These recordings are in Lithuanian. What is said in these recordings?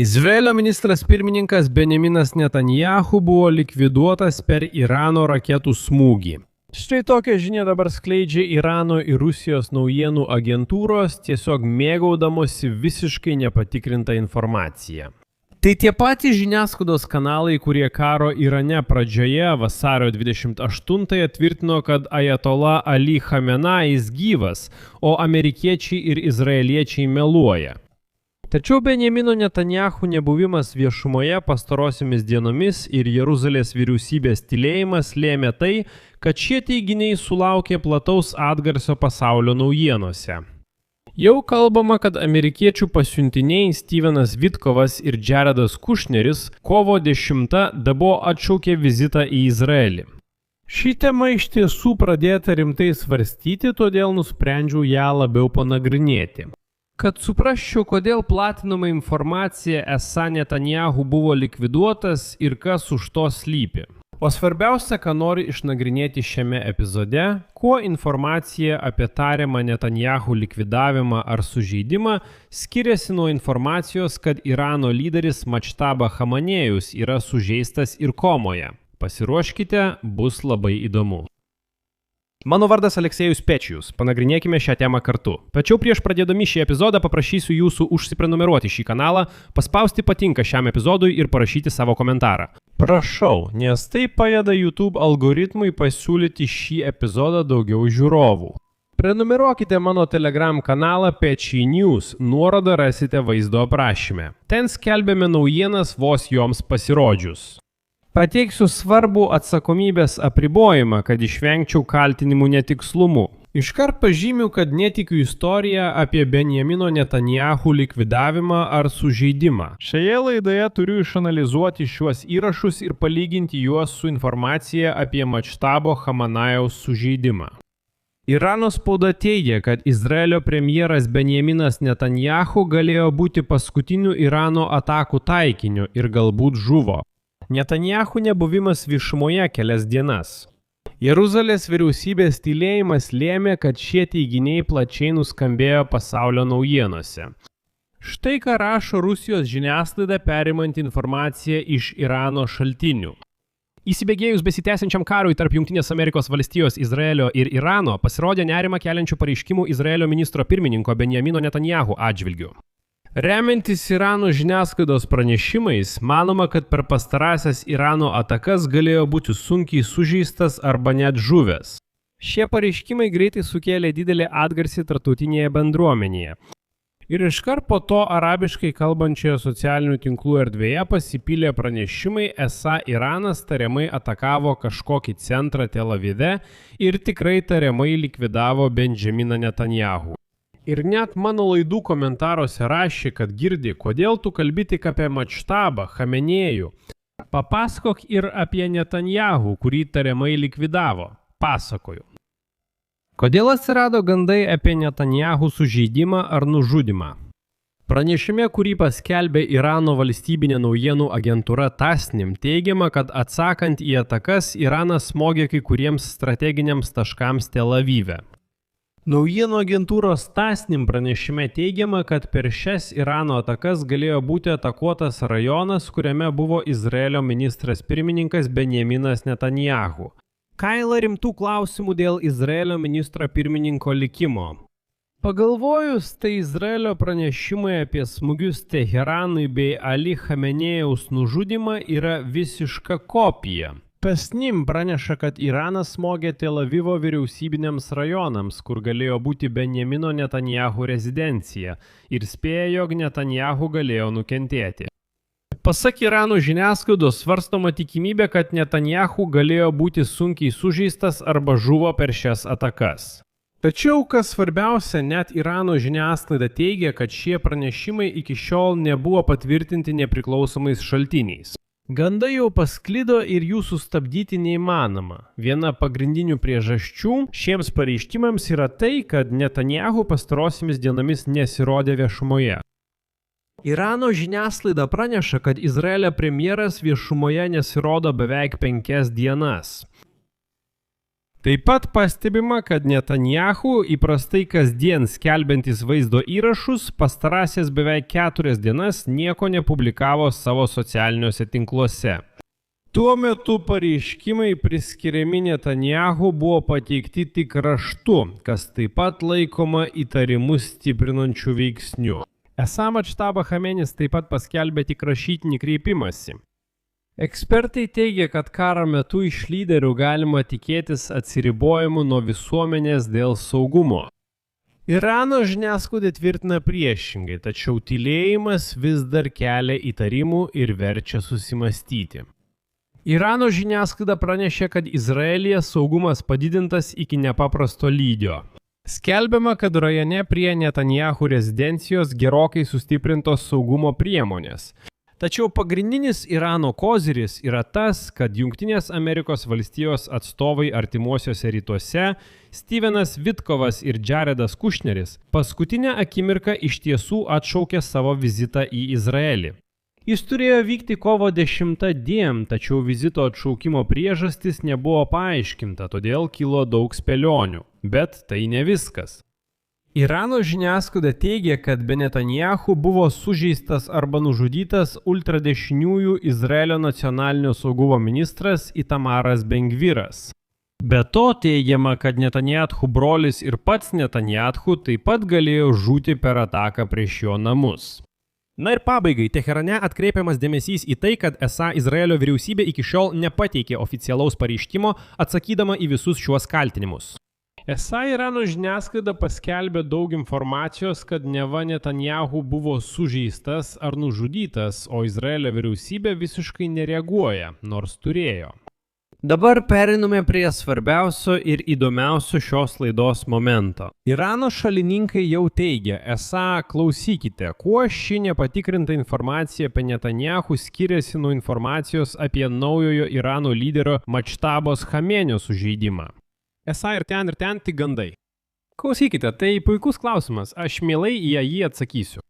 Izraelio ministras pirmininkas Benjaminas Netanyahu buvo likviduotas per Irano raketų smūgį. Štai tokią žinią dabar skleidžia Irano ir Rusijos naujienų agentūros, tiesiog mėgaudamosi visiškai nepatikrintą informaciją. Tai tie patys žiniasklaidos kanalai, kurie karo Irane pradžioje vasario 28-ąją tvirtino, kad Ajatola Ali Chamenais gyvas, o amerikiečiai ir izraeliečiai meluoja. Tačiau Benjamino Netanyahu nebuvimas viešumoje pastarosiomis dienomis ir Jeruzalės vyriausybės tylėjimas lėmė tai, kad šie teiginiai sulaukė plataus atgarsio pasaulio naujienose. Jau kalbama, kad amerikiečių pasiuntiniai Stevenas Vitkovas ir Jaredas Kushneris kovo 10 dabo atšaukė vizitą į Izraelį. Ši tema iš tiesų pradėta rimtai svarstyti, todėl nusprendžiau ją labiau panagrinėti. Kad suprasčiau, kodėl platinama informacija esą Netanyahu buvo likviduotas ir kas už to slypi. O svarbiausia, ką noriu išnagrinėti šiame epizode, kuo informacija apie tariamą Netanyahu likvidavimą ar sužeidimą skiriasi nuo informacijos, kad Irano lyderis Mačtaba Chamanėjus yra sužeistas ir komoje. Pasiruoškite, bus labai įdomu. Mano vardas Aleksejus Pečijus, panagrinėkime šią temą kartu. Tačiau prieš pradėdami šį epizodą paprašysiu jūsų užsiprenumeruoti šį kanalą, paspausti patinka šiam epizodui ir parašyti savo komentarą. Prašau, nes tai padeda YouTube algoritmui pasiūlyti šį epizodą daugiau žiūrovų. Prenumeruokite mano Telegram kanalą Pečijus News, nuorodą rasite vaizdo aprašyme. Ten skelbiame naujienas vos joms pasirodžius. Pateiksiu svarbų atsakomybės apribojimą, kad išvengčiau kaltinimų netikslumu. Iškart pažymiu, kad netikiu istoriją apie Benjamino Netanyahu likvidavimą ar sužeidimą. Šioje laidoje turiu išanalizuoti šiuos įrašus ir palyginti juos su informacija apie Mačtabo Chamanajaus sužeidimą. Irano spauda teigia, kad Izraelio premjeras Benjaminas Netanyahu galėjo būti paskutiniu Irano atakų taikiniu ir galbūt žuvo. Netanyahu nebuvimas viešumoje kelias dienas. Jeruzalės vyriausybės tylėjimas lėmė, kad šie teiginiai plačiai nuskambėjo pasaulio naujienose. Štai ką rašo Rusijos žiniasklaida perimant informaciją iš Irano šaltinių. Įsibėgėjus besitęsiančiam karui tarp Jungtinės Amerikos valstijos, Izraelio ir Irano pasirodė nerimą keliančių pareiškimų Izraelio ministro pirmininko Benjamino Netanyahu atžvilgiu. Remiantis Irano žiniasklaidos pranešimais, manoma, kad per pastarąsias Irano atakas galėjo būti sunkiai sužeistas arba net žuvęs. Šie pareiškimai greitai sukėlė didelį atgarsį tarptautinėje bendruomenėje. Ir iškart po to arabiškai kalbančioje socialinių tinklų erdvėje pasipylė pranešimai, esą Iranas tariamai atakavo kažkokį centrą Tel Avive ir tikrai tariamai likvidavo Benjaminą Netanyahu. Ir net mano laidų komentaruose rašė, kad girdi, kodėl tu kalbi tik apie Mačtabą, Chamenėjų. Papasakok ir apie Netanyahu, kurį tariamai likvidavo. Pasakoju. Kodėl atsirado gandai apie Netanyahu sužeidimą ar nužudymą? Pranešime, kurį paskelbė Irano valstybinė naujienų agentūra Tasnim, teigiama, kad atsakant į atakas, Iranas smogė kai kuriems strateginiams taškams Tel Avive. Naujienų agentūros Tasnim pranešime teigiama, kad per šias Irano atakas galėjo būti atakuotas rajonas, kuriame buvo Izraelio ministras pirmininkas Benjaminas Netanyahu. Kaila rimtų klausimų dėl Izraelio ministro pirmininko likimo. Pagalvojus, tai Izraelio pranešimai apie smūgius Teheranui bei Ali Chamenėjaus nužudymą yra visiška kopija. Tasnim praneša, kad Iranas smogė Tel Avivo vyriausybiniams rajonams, kur galėjo būti Benjamino Netanyahu rezidencija, ir spėja, jog Netanyahu galėjo nukentėti. Pasak Irano žiniasklaidos svarstoma tikimybė, kad Netanyahu galėjo būti sunkiai sužeistas arba žuvo per šias atakas. Tačiau, kas svarbiausia, net Irano žiniasklaida teigia, kad šie pranešimai iki šiol nebuvo patvirtinti nepriklausomais šaltiniais. Gandai jau pasklido ir jų sustabdyti neįmanoma. Viena pagrindinių priežasčių šiems pareiškimams yra tai, kad Netanyahu pastarosiamis dienomis nesirodė viešumoje. Irano žiniasklaida praneša, kad Izraelio premjeras viešumoje nesirodo beveik 5 dienas. Taip pat pastebima, kad Netanyahu įprastai kasdien skelbiantis vaizdo įrašus pastarąsias beveik 4 dienas nieko nepublikavo savo socialiniuose tinkluose. Tuo metu pareiškimai priskiriami Netanyahu buvo pateikti tik raštu, kas taip pat laikoma įtarimus stiprinančių veiksnių. Esą Mačtaba Chamenis taip pat paskelbė tik rašytinį kreipimąsi. Ekspertai teigia, kad karo metu iš lyderių galima tikėtis atsiribojimų nuo visuomenės dėl saugumo. Irano žiniasklaida tvirtina priešingai, tačiau tylėjimas vis dar kelia įtarimų ir verčia susimastyti. Irano žiniasklaida pranešė, kad Izraelyje saugumas padidintas iki nepaprasto lygio. Skelbiama, kad rajone prie Netanyahu rezidencijos gerokai sustiprintos saugumo priemonės. Tačiau pagrindinis Irano koziris yra tas, kad Jungtinės Amerikos valstijos atstovai artimuosiuose rytuose, Stevenas Witkovas ir Jaredas Kushneris, paskutinę akimirką iš tiesų atšaukė savo vizitą į Izraelį. Jis turėjo vykti kovo 10 dieną, tačiau vizito atšaukimo priežastis nebuvo paaiškinta, todėl kilo daug spėlionių. Bet tai ne viskas. Irano žiniasklaida teigia, kad be Netanyahu buvo sužeistas arba nužudytas ultradešiniųjų Izraelio nacionalinio saugumo ministras Itamaras Ben-Gviras. Be to teigiama, kad Netanyahu brolis ir pats Netanyahu taip pat galėjo žūti per ataką prieš jo namus. Na ir pabaigai, Teherane atkreipiamas dėmesys į tai, kad esą Izraelio vyriausybė iki šiol nepateikė oficialaus pareiškimo atsakydama į visus šiuos kaltinimus. Esą Irano žiniasklaida paskelbė daug informacijos, kad neva Netanyahu buvo sužeistas ar nužudytas, o Izraelio vyriausybė visiškai nereaguoja, nors turėjo. Dabar periname prie svarbiausio ir įdomiausio šios laidos momento. Irano šalininkai jau teigia, esą klausykite, kuo ši nepatikrinta informacija apie Netanyahu skiriasi nuo informacijos apie naujojo Irano lyderio Mačtabos Chamenio sužeidimą. Esą ir ten tik gandai. Klausykite, tai puikus klausimas, aš mielai į jį atsakysiu.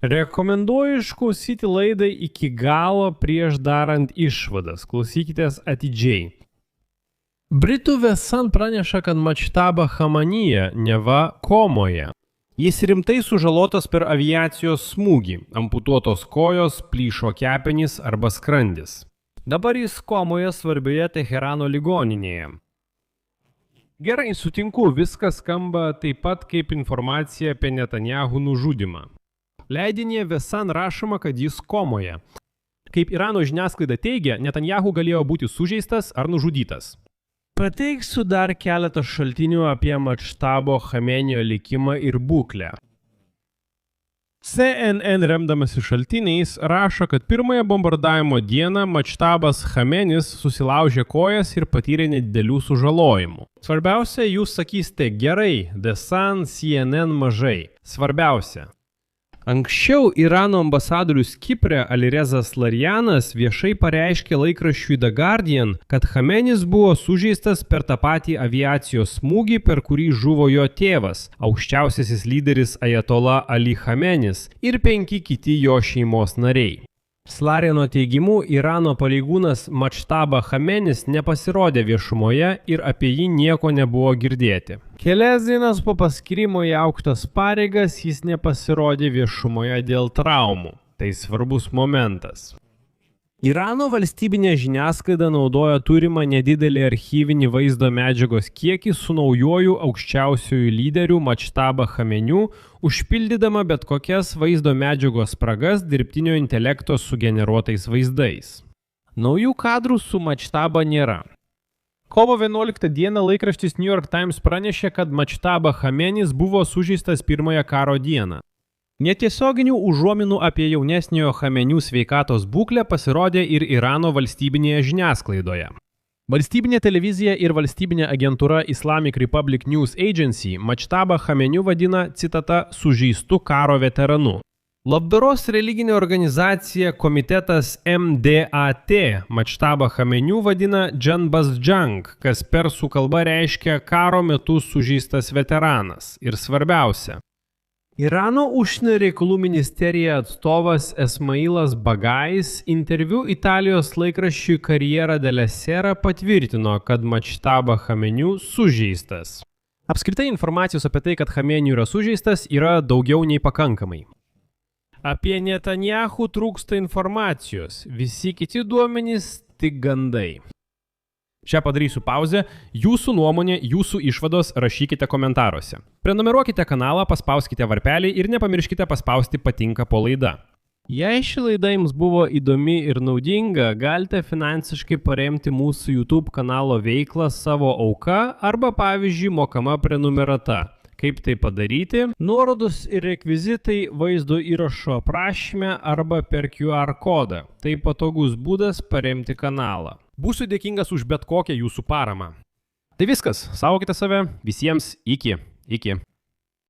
Rekomenduoju išklausyti laidą iki galo prieš darant išvadas, klausykitės atidžiai. Britų The Sun praneša, kad Mačtaba Chamanija neva komoje. Jis rimtai sužalotas per aviacijos smūgį, amputuotos kojos, plyšo kepenys arba skrandis. Dabar jis komoje svarbioje Teherano ligoninėje. Gerai, sutinku, viskas skamba taip pat kaip informacija apie Netanyahu nužudymą. Leidinėje The Sun rašoma, kad jis komoje. Kaip Irano žiniasklaida teigia, Netanyahu galėjo būti sužeistas ar nužudytas. Pateiksiu dar keletą šaltinių apie Mačtabo Chamenio likimą ir būklę. CNN remdamasi šaltiniais rašo, kad pirmąją bombardavimo dieną Mačtabas Chamenis susilaužė kojas ir patyrė nedidelių sužalojimų. Svarbiausia, jūs sakysite gerai, The Sun, CNN mažai. Svarbiausia. Anksčiau Irano ambasadorius Kipre Alirezas Larjanas viešai pareiškė laikraščiui The Guardian, kad Chamenis buvo sužeistas per tą patį aviacijos smūgį, per kurį žuvo jo tėvas, aukščiausiasis lyderis Ajatola Ali Chamenis ir 5 kiti jo šeimos nariai. Slarjano teigimu, Irano pareigūnas Mačtaba Chamenis nepasirodė viešumoje ir apie jį nieko nebuvo girdėti. Kelias dienas po paskyrimo į aukštas pareigas jis nepasirodė viešumoje dėl traumų. Tai svarbus momentas. Irano valstybinė žiniasklaida naudoja turimą nedidelį archyvinį vaizdo medžiagos kiekį su naujoju aukščiausiųjų lyderių Mačtaba Chameniu, užpildydama bet kokias vaizdo medžiagos spragas dirbtinio intelekto sugeneruotais vaizdais. Naujų kadrų su Mačtaba nėra. Kovo 11 dieną laikraštis New York Times pranešė, kad Mačtaba Chamenis buvo sužeistas pirmąją karo dieną. Netiesioginių užuominų apie jaunesniojo Chamenių sveikatos būklę pasirodė ir Irano valstybinėje žiniasklaidoje. Valstybinė televizija ir valstybinė agentūra Islamic Republic News Agency Mačtabą Chameniu vadina, citata, sužeistu karo veteranu. Labdaros religinė organizacija komitetas MDAT Mačtabą Chameniu vadina Džanbazjang, kas persų kalba reiškia karo metu sužeistas veteranas. Ir svarbiausia. Irano užsienio reikalų ministerija atstovas Esmailas Bagais interviu Italijos laikraščiui Karjera della Sera patvirtino, kad Mačtaba Chamenių sužeistas. Apskritai informacijos apie tai, kad Chamenių yra sužeistas, yra daugiau nei pakankamai. Apie Netanyahu trūksta informacijos, visi kiti duomenys tik gandai. Čia padarysiu pauzę, jūsų nuomonė, jūsų išvados rašykite komentaruose. Prenumeruokite kanalą, paspauskite varpelį ir nepamirškite paspausti patinka po laida. Jei ši laida jums buvo įdomi ir naudinga, galite finansiškai paremti mūsų YouTube kanalo veiklą savo auka arba pavyzdžiui mokama prenumerata. Kaip tai padaryti? Nuorodos ir rekvizitai vaizdo įrašo aprašyme arba per QR kodą. Tai patogus būdas paremti kanalą. Būsiu dėkingas už bet kokią jūsų paramą. Tai viskas, saugokite save, visiems iki.